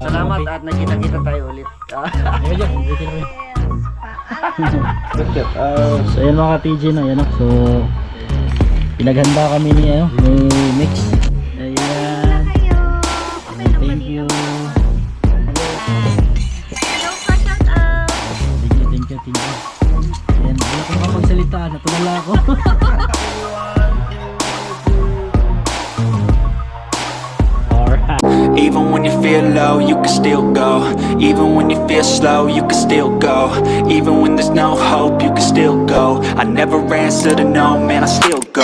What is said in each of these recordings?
Salamat at nakita-kita tayo ulit. Ayun, ulitin mo. So ayan mga ka-TG na yan. So pinaghanda kami ni Mix. Ayan. Thank you. Thank you. Ayan, wala kong mapagsalita. Natulala ako. Even when you feel low, you can still go. Even when you feel slow, you can still go. Even when there's no hope, you can still go. I never answer to no, man, I still go.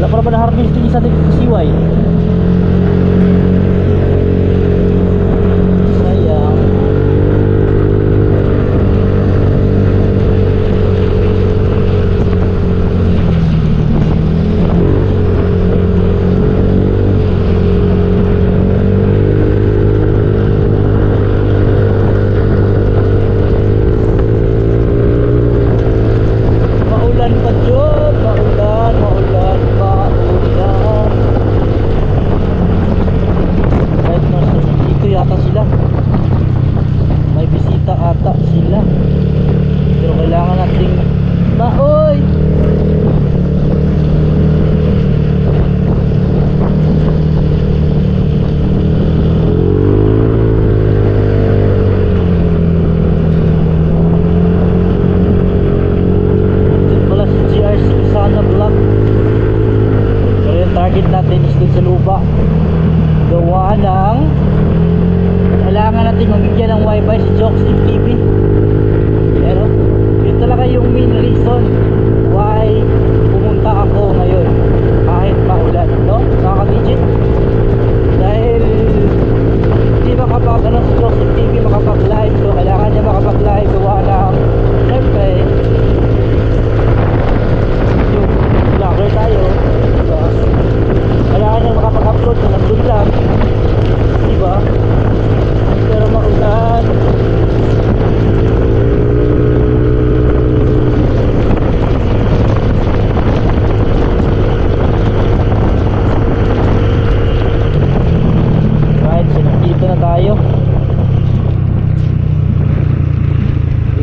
Wala pa naman na-harvesting sa siway. Sayang. Maulan pa Diyon, maulan. Right now, dito yata sila. May bisita ata sila. Pero kailangan nating maoy. Target natin is dun sa lupa. Gawa ng kailangan natin mamigyan ng wifi si Jockstick TV. Pero yun talaga yung main reason why pumunta ako ngayon kahit maulan, no? Nakaka-digit dahil hindi makapag si Jockstick TV makapag-live. So kailangan niya makapag-live. Gawa ng syempre yung vlogger tayo, diba? Kailangan niya makapag-upload na nandun lang, diba? Pero maulan. Right, so nandito na tayo.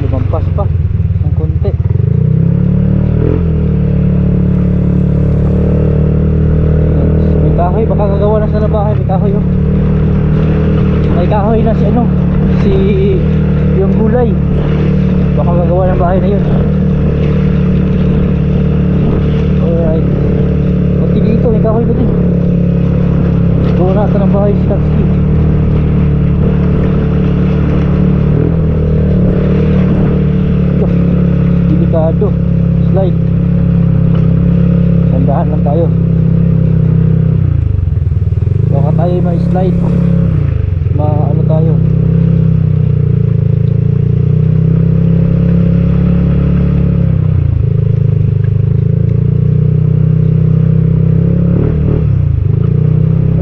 Lumampas pa ng konti. Kahoy, baka gagawa na sa bahay. May kahoy, oh. May kahoy na si yung gulay. Baka gagawa ng bahay na yun. Alright. Pati dito, may kahoy na din. Gawa na ito ng bahay si Taxi. Delikado. Slide. Sandahan lang tayo. Baka tayo ma-slide, ano tayo.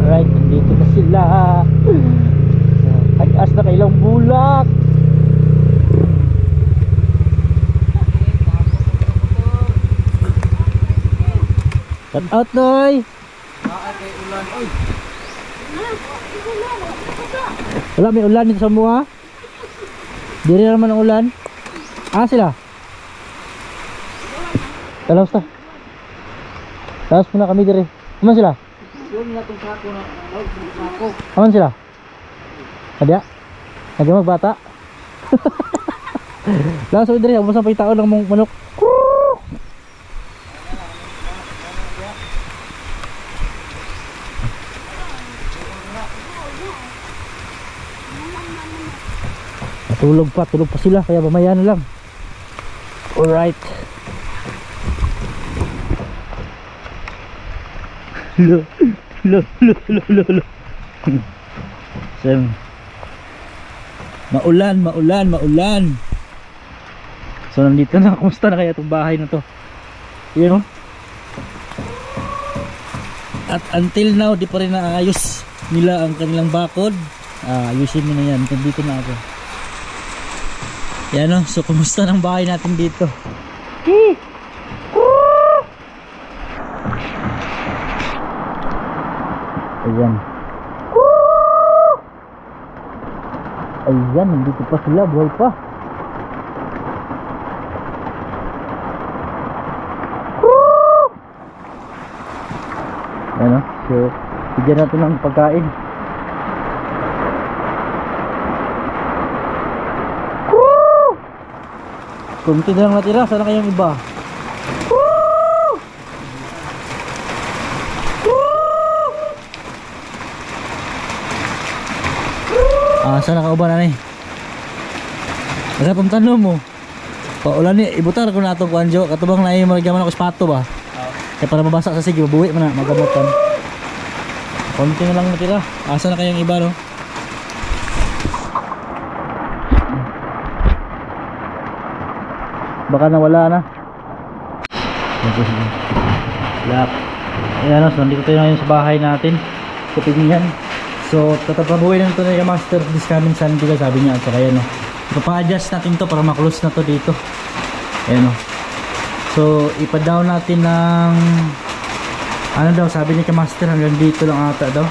Alright, nandito na sila. Tagas na kailang bulak. Shout out, Noy! Wala, may ulan dito sa mga. Diri naman ang ulan. Sila. Talaos ta. Talaos muna kami diri. Kaman sila? Kaman sila? Adya? Adya magbata? Laos kami diri. Umusang pa yung tao ng manok. Tulog pa sila kaya mamaya na lang. Alright. Lo. Sem. Maulan. So nandito na, kumusta na kaya itong bahay na to? Yun, oh. At until now di pa rin naayos nila ang kanilang bakod. Ayusin mo na yan. Nandito na ako. Yan, oh. So kumusta ng bahay natin dito? Ayan, nandito pa sila, buhay pa. Ayan, oh. So bigyan natin ng pagkain. Kunti na lang natira, sana kayong iba. Sana ka uba na ni. Nagkatong tanong mo. Paulan ni, ibutar ko na itong kuanjo. Katubang na yung magyaman ako spato ba? Kaya para mabasa sa sige, mabuhi mo na, magamutan. Konti na lang natira. Asa na kayong iba, no? Baka nawala na. Lock. Ayan, so nandito tayo ngayon sa bahay natin. Kupin yan. So tatapabuhin na ito na yung master this coming Sunday, sabi niya. So kaya no, ipapa-adjust natin to para maklose na to dito. Ayan, no. So ipa-down natin ng ano daw, sabi niya kay master hanggang dito lang ata daw.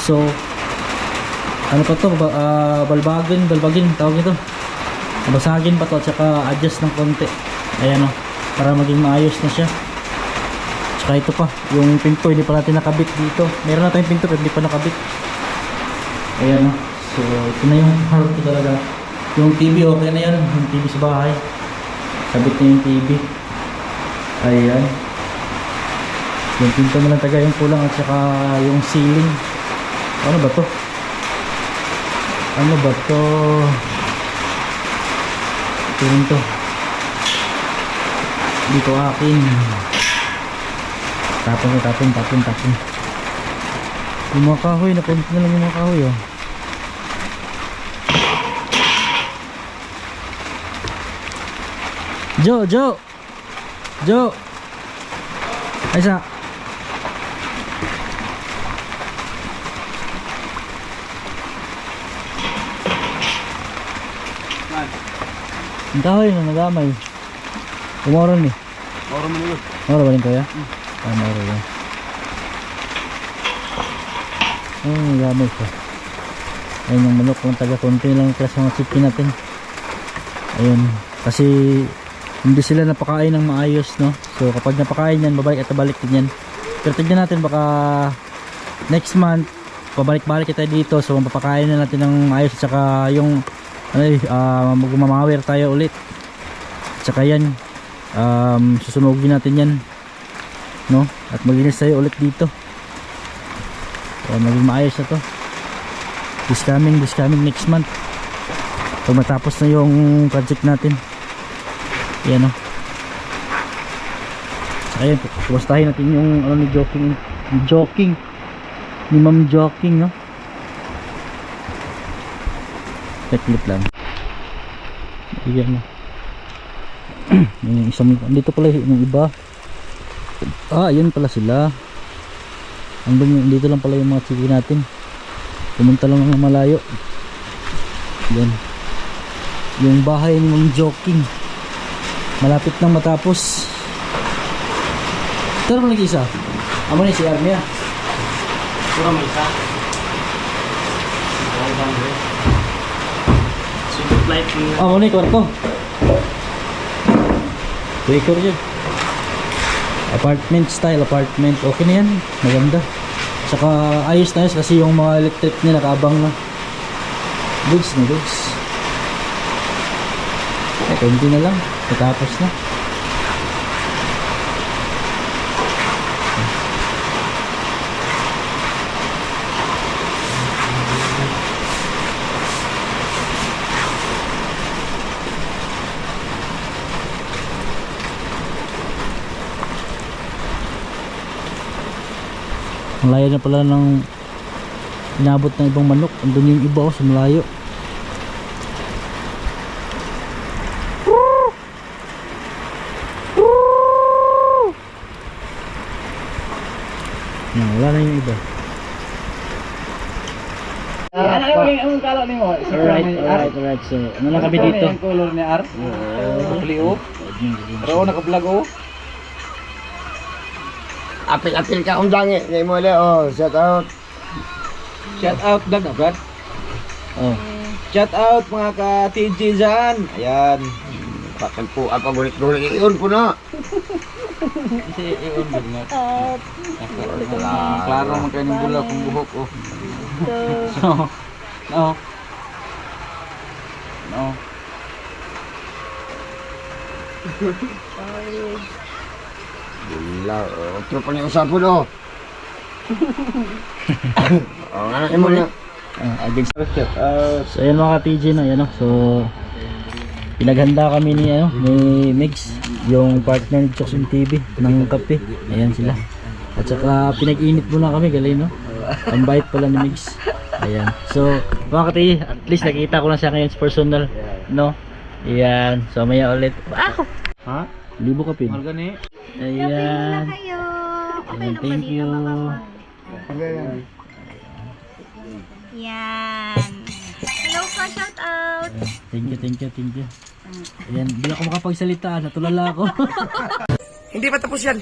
So ano pa to, balbagin tawag nito. Basagin pa to at saka adjust ng konti. Ayan, no, para maging maayos na siya. Tsaka ito pa, yung pinto hindi pa natin nakabit dito. Meron na tayong pinto pero hindi pa nakabit. Ayan, no. So ito na yung hard ko talaga. Yung TV okay na yan, yung TV sa bahay. Sabit na yung TV. Ayan. Yung pinto mo lang taga yung kulang at saka yung ceiling. Ano ba to? Ito rin to. Dito akin. Tapon. Yung mga kahoy, napunta na lang yung mga kahoy, oh. Jo! Aysa! Ang kahoy na nagamay. Umoron ni. Moro ba rin kaya? Moro yan. Nagamay ko. Ayun yung manok, kung taga-konti lang yung mga chicken natin. Ayun. Kasi hindi sila napakain ng maayos, no? So kapag napakain yan, babalik at babalik din yan. Pero tignan natin, baka next month pabalik-balik kita dito. So mapapakain na natin ng maayos. At saka yung magmamawir tayo ulit. At saka yan, susunugin natin yan, no? At maglinis tayo ulit dito. So maging maayos na to. This coming next month. Pag matapos na yung project natin. Yan, no. Ayun, kubastahin natin yung ano ni Joking. Ni Ma'am Joking, no. Clip lang. Yan, no. Yung isang dito pala yung iba. Ayun pala sila. Dito lang pala yung mga chicken natin. Pumunta lang ng malayo. Yan. Yung bahay ni Ma'am Joking malapit nang matapos. Pero mo nag-isa. Amo ni si Armia. Puro may isa. Super flight mo. Amo ni kwarto. Breaker dyan. Apartment style, apartment. Okay na yan. Maganda. Saka ayos na yun kasi yung mga electric niya nakaabang na. Goods na goods. Konti na lang. Katapos na. Ang layo na pala ng inabot ng ibang manok. Andun yung iba sa malayo. Wala na yung iba. Anong kala ni mo? Alright. So, ano na kami dito? Ang color ni Ar? Blue. Pero naka-vlog oh. Apil-apil ka kung dangi. Ngayon mo ulit, oh, shout out. Shout out vlog na, Brad. Oh. Shout out mga ka-TG dyan. Ayan. Bakal po, apa gulit-gulit. Iyon po na. Kasi iyon ba na? Klaro man kayo ng bulak kung buhok oh. No. Bila, oh, tropa niya usapon, oh. Oh, nga mo na. So ayan mga ka-TG na yan, no? So pinaghanda kami ni Mix, yung partner ni Choksim TV ng kape. Ayan sila. At saka pinag-init muna kami, galing no. Ang bait pala ni Mix. Ayan. So mga ka-TG, at least nakita ko na siya ngayon sa personal, no. Ayan. So maya ulit. Ha? Libo ka pin. Gani. Ayan. Kayo. Ayan, thank you. Yan. Hello ka, shout out. Thank you. Ayan, hindi ako makapagsalita, natulala ako. Hindi pa tapos yan.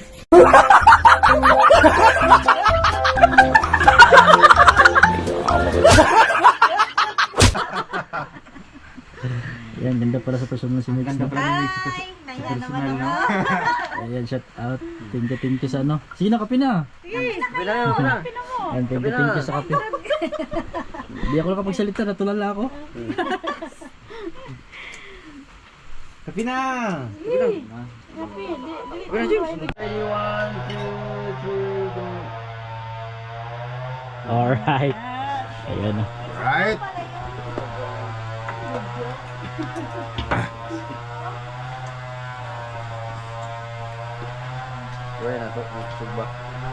Ayan, ganda pala sa personal si Mix. No? Hi. Naya naman ako. Ayan, shout out. Thank you sa ano. Sige na, kape na. Ayan, thank you sa kape. Hindi ako nakapagsalita, natulala ako. Kapi na. Alright. Ayan na. Right.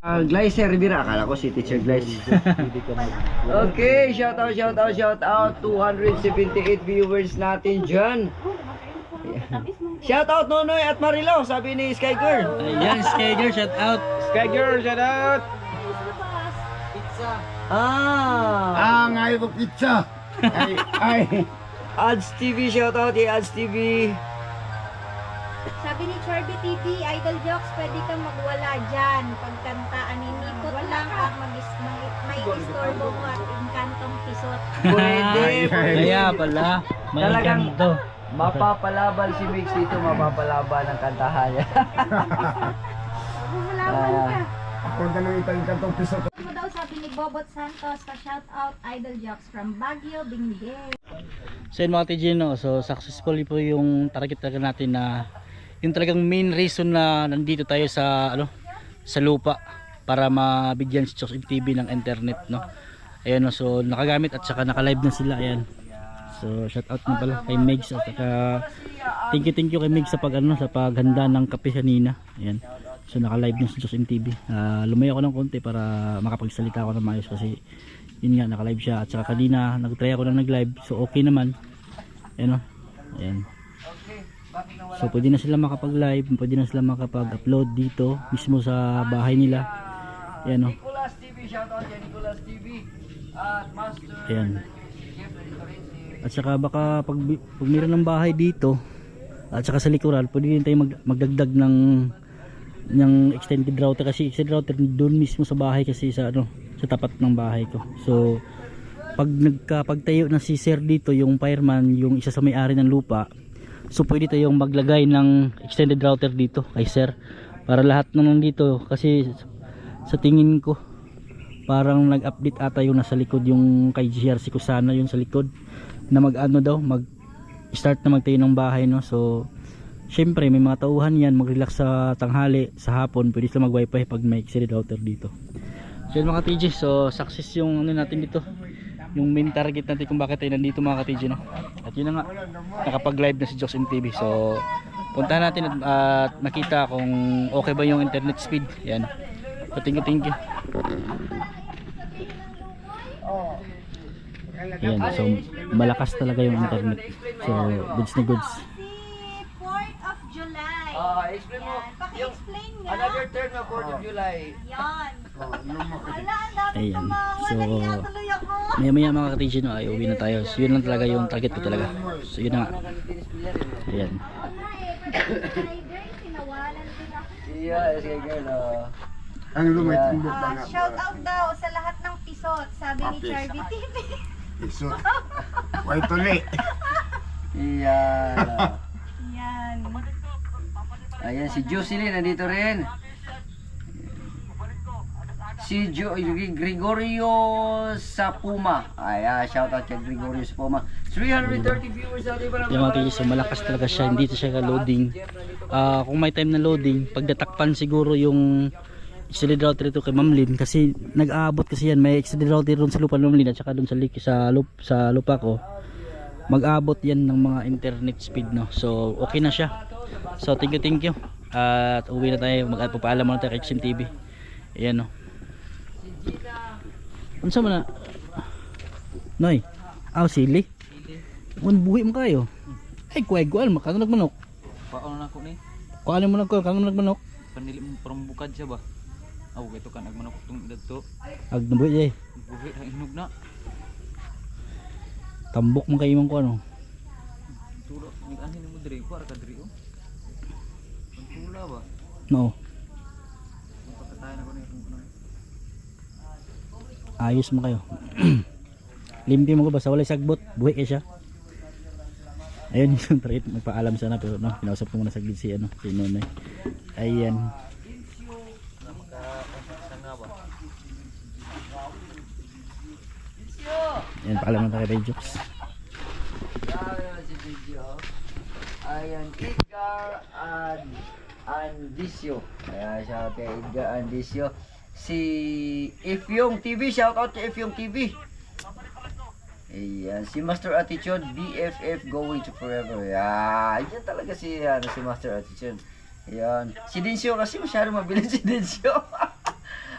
Glycer Rivera, akala ko si Teacher Glyce. Okay, shout out 278 viewers natin dyan. Shout out Nonoy at Marilo, sabi ni Sky Girl. Ayan, Skager, shout out. Sky Girl, shout out. Ah, Ngayon ko pizza. Ay. Ads TV, shout out kay Ads TV. Sabi ni Chorby TV, Idol Jokes, pwede kang magwala dyan. Pagkantaan ni Nikot lang ang may istorbo mo at inkantong pisot. Pwede. Kaya pala, may Talagang- kanto. Mapapalaban si Mix dito, mapapalaban ang kantahan niya. Malaman ka. Ako na nang itang kantong piso. Mo daw sabi ni Bobot Santos, pa-shout out Idol Jokes from Baguio, Benguet. So yun mga TG, no? So successfully po yung target talaga natin na yung talagang main reason na nandito tayo sa sa lupa para mabigyan si Choksim TV ng internet, no. Ayan, no? So nakagamit at saka naka-live na sila. Ayan. So shout out na pala kay Megs at saka thank you kay Megs sa sa paghanda ng kape kanina. Ayan. So naka-live na si Choksim TV. Lumayo ako ng konti para makapagsalita ako ng maayos kasi yun nga, naka-live siya at saka kanina nag-try ako na nag-live, so okay naman. Ayan, no? Ayan. So pwede na sila makapag-live, pwede na sila makapag-upload dito mismo sa bahay nila. Ayan, no? Nicolas TV, shout out kay Nicolas TV. At Master. Ayan. At saka baka pag mayroon ng bahay dito at saka sa likuran, pwede din tayo magdagdag ng ng extended router, kasi extended router doon mismo sa bahay, kasi sa ano, sa tapat ng bahay ko. So pag nagkapagtayo na si sir dito, yung fireman, yung isa sa may-ari ng lupa, so pwede tayong maglagay ng extended router dito kay sir para lahat na nandito, kasi sa tingin ko parang nag-update ata yung nasa likod, yung kay GRC ko sana yun sa likod, na mag-ano daw, mag-start na magtayo ng bahay, no. So syempre may mga tauhan yan, mag-relax sa tanghali, sa hapon pwede sila mag-wifi pag may extended router dito. So yun mga TG, so success yung ano natin dito, yung main target natin kung bakit tayo nandito mga ka-TG, no? At yun na nga, nakapag-live na si Jokes TV. So puntahan natin at makita kung okay ba yung internet speed. Yan. So thank you. Yan, so malakas talaga yung internet. So goods na goods. Si 4th of July. Explain mo. Yan. Paki-explain nga. Another term na 4th of July. Yan. Wala, ang dami Ayan. tumawa. So Nagkatuloy ako. maya mga ka-TG, no, ay uwi na tayo. So yun lang talaga yung target ko talaga. So yun na nga. Ayan. Wala eh. Pag-subscriber, sinawalan din ako. Yeah, sige girl. Ang lumay tumbok na nga. Shout out daw sa lahat ng pisot, sabi ni Papis. Charby TV. Iso. Way tuli. Iyan. Yan. Ayan, si Jocelyn nandito rin. Si Gregorio Sapuma. Ayan, shout out kay Gregorio Sapuma. 330 viewers natin pa Yung mga TG, so malakas talaga siya, hindi siya ka-loading. Kung may time na loading, pagdatakpan siguro yung extended router ito kay Ma'am Lynn, kasi nag-aabot kasi yan, may extended router doon sa lupa ng Ma'am Lynn at saka doon sa lupa ko, mag-aabot yan ng mga internet speed, no. So okay na siya. So thank you. At uwi na tayo, magpapaalam muna tayo kay XM TV. Ayan, no. Unsa man na? Noy. Sili. Buhi mo kayo. Ay kuan makano nagmanok. Paano na ko ni? Kuan mo nagmanok. Panili mo parang bukad siya ba? Aw, ito kan nagmanok tong dagto. Ag nabuhi Buhi ang inog na. tambok mo kayo man ko ano. Tula, nag-anin mo diri ko ara ka diri oh. Ang tula ba? No. Pagkatayan ako ni Ayos mo kayo. Limpi mo ko basta walay sagbot, buhi kay siya. Ayun yung trade, magpaalam sana pero no, kinausap ko muna saglit si ano, si Nonoy. Ayan. Ayan, paalam na tayo kay Jokes. Ayan, si video. Ayan, Edgar Andisio. Ayan, shout out kay Edgar Andisio. Si Ifyong TV, shout out kay Ifyong TV. Ayan, si Master Attitude, BFF going to forever. Ayan, yan talaga si Master Attitude. Ayan, si Dinsyo kasi masyado mabilis si Dinsyo.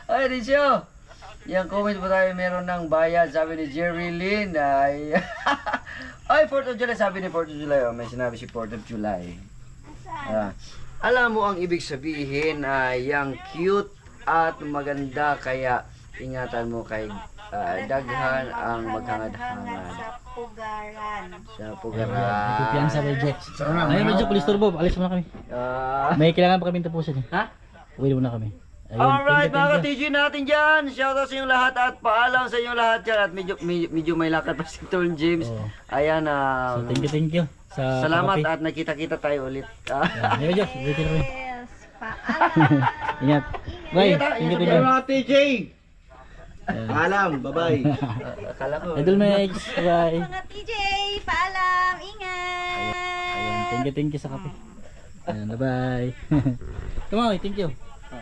Ay, Dinsyo. Yan, comment po tayo, meron ng bayad, sabi ni Jerry Lynn. Ay, ay 4th of July, sabi ni 4th of July. Oh, may sinabi si 4th of July. Alam mo ang ibig sabihin ay yung cute at maganda, kaya ingatan mo kay daghan ang maghangad-hangad Sa pugaran. sa pugaran. Kumpiyansa kay Jokes. Ayun, may Jokes, police turbo, alis muna kami. May kailangan pa kami tapusin. Ha? Uwi muna kami. Ayun, Alright, thank you. mga ka-TG natin dyan. Shoutout sa inyong lahat at paalam sa inyong lahat dyan. At medyo may lakad pa si Tol James. Oo. Ayan, So thank you. Sa salamat pakapi. at nakita-kita tayo ulit. Ayan, may Jokes, uwi kami. Yes, paalam. Ingat. Bye. Thank you. Mga TJ. Alam, bye-bye. Akala ko. Idol Max, bye. Mga TJ, paalam. Ingat. Ayan, thank you sa kape. Ayan, bye-bye. Come on, thank you.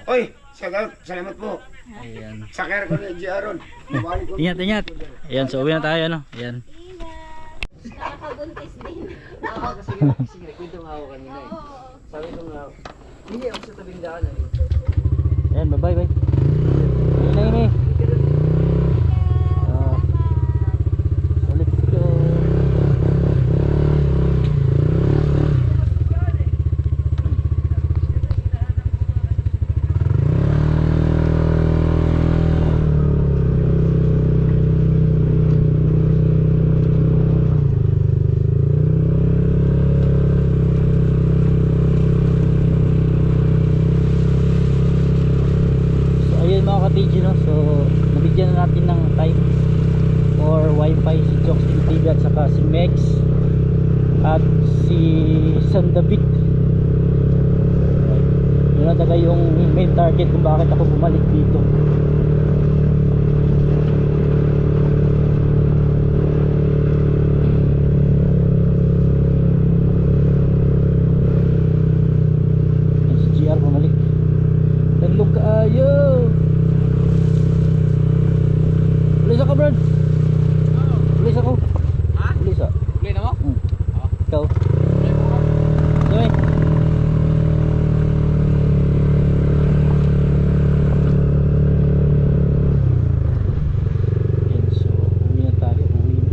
Oy, salamat po. Ayan. Sakar ko ni Jaron. Mabalik ko. Ingat. Ayan, so uwi na tayo, no? Ayan. Ingat. Nakakabuntis din. Kasi kwento nga ako kanina eh. Sabi ko nga, hindi ako sa tabing daan. Ayan, bye-bye. Ini. strategy, no? So nabigyan na natin ng time or wifi si Joxin TV at saka si Mex at si Sandabit. Yun na talaga yung main target kung bakit ako bumalik dito. Yan si GR bumalik. Tandog kaayo. Pulis ako, Brad. Pulis ako. Ha? Pulis ako. Play na mo? Ikaw. Sorry. Yan, so uwi na tayo. Uwi na.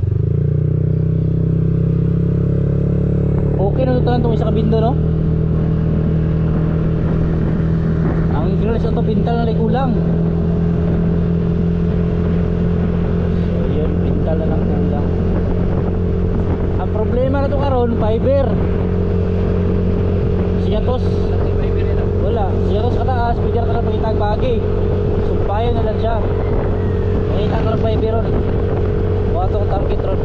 Okay na ito lang itong isa kabindo, no? Ang grills ito pintal na kulang. So yun, pintal na lang kulang. Ang problema na ito karon, fiber. Siyatos. Wala. Siyatos ka taas, bigyan ka na pangitag bagi. Sumpayan na lang siya. Pangitag ka ng fiber ron. Buha itong target ron.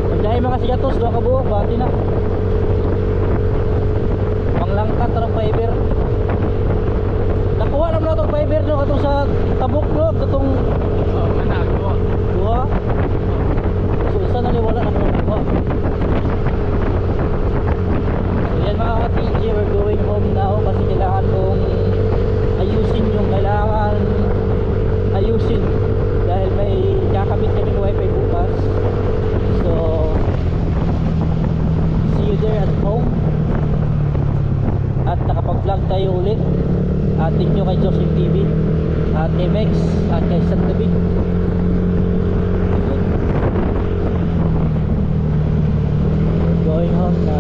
Kung dahil mga siyatos, doon ka buhok, bati na. Panglangkat ng fiber. Nakuha naman na itong fiber no, katong sa tabok no, katong buha. So isa na wala na kung nakuha. So yan mga ka-TG, we're going home now kasi kailangan kong ayusin yung kailangan ayusin dahil may kakabit kaming wifi bukas. So see you there at home. At nakapag-vlog tayo ulit. At thank you kay Joxin TV at kay Mex at kay Sandabit. Going home na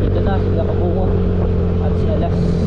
ito na sila Kabungo at si Alas.